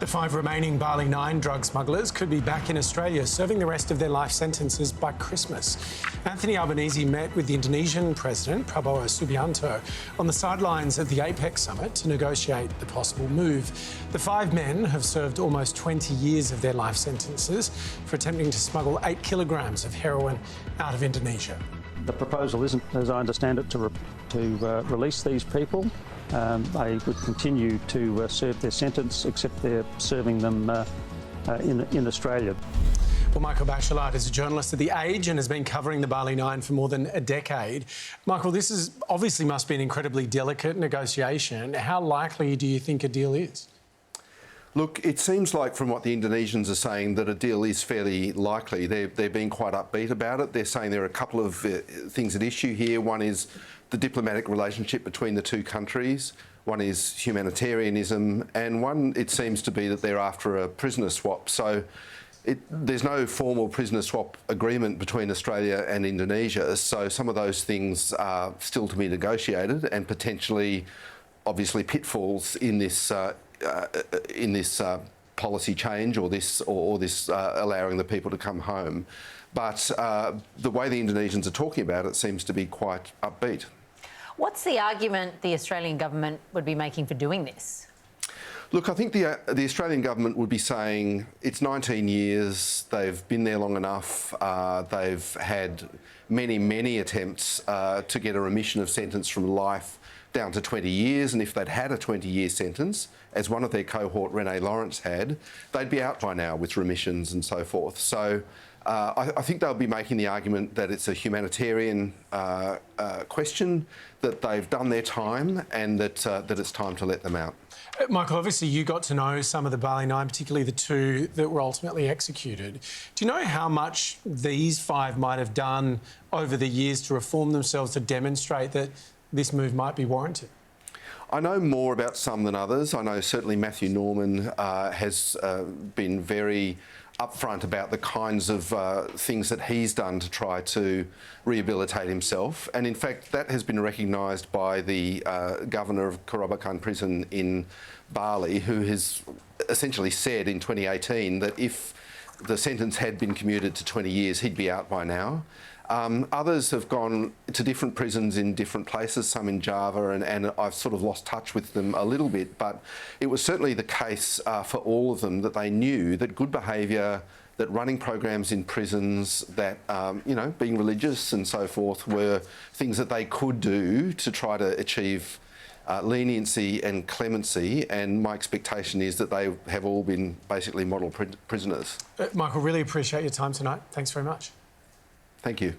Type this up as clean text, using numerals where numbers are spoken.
The 5 remaining Bali Nine drug smugglers could be back in Australia serving the rest of their life sentences by Christmas. Anthony Albanese met with the Indonesian President, Prabowo Subianto, on the sidelines at the APEC summit to negotiate the possible move. The 5 men have served almost 20 years of their life sentences for attempting to smuggle 8 kilograms of heroin out of Indonesia. The proposal isn't, as I understand it, to release these people. They would continue to serve their sentence, except they're serving them in Australia. Well, Michael Bachelard is a journalist at The Age and has been covering the Bali Nine for more than a decade. Michael, this is obviously must be an incredibly delicate negotiation. How likely do you think a deal is? Look, it seems like from what the Indonesians are saying that a deal is fairly likely. They're being quite upbeat about it. They're saying there are a couple of things at issue here. One is the diplomatic relationship between the two countries. One is humanitarianism, and one, it seems to be that they're after a prisoner swap. So there's no formal prisoner swap agreement between Australia and Indonesia, so some of those things are still to be negotiated, and potentially, obviously, pitfalls in this policy change or this allowing the people to come home. But the way the Indonesians are talking about it seems to be quite upbeat. What's the argument the Australian government would be making for doing this? Look, I think the Australian government would be saying it's 19 years, they've been there long enough, they've had many attempts to get a remission of sentence from life down to 20 years, and if they'd had a 20-year sentence, as one of their cohort, Renee Lawrence, had, they'd be out by now with remissions and so forth. So I think they'll be making the argument that it's a humanitarian question, that they've done their time and that it's time to let them out. Michael, obviously you got to know some of the Bali Nine, particularly the 2 that were ultimately executed. Do you know how much these 5 might have done over the years to reform themselves to demonstrate that this move might be warranted? I know more about some than others. I know certainly Matthew Norman has been very upfront about the kinds of things that he's done to try to rehabilitate himself. And in fact, that has been recognised by the governor of Kerobokan prison in Bali, who has essentially said in 2018 that if the sentence had been commuted to 20 years, he'd be out by now. Others have gone to different prisons in different places, some in Java, and I've sort of lost touch with them a little bit, but it was certainly the case for all of them that they knew that good behaviour, that running programs in prisons, that, being religious and so forth were things that they could do to try to achieve leniency and clemency, and my expectation is that they have all been basically model prisoners. Michael, really appreciate your time tonight. Thanks very much. Thank you.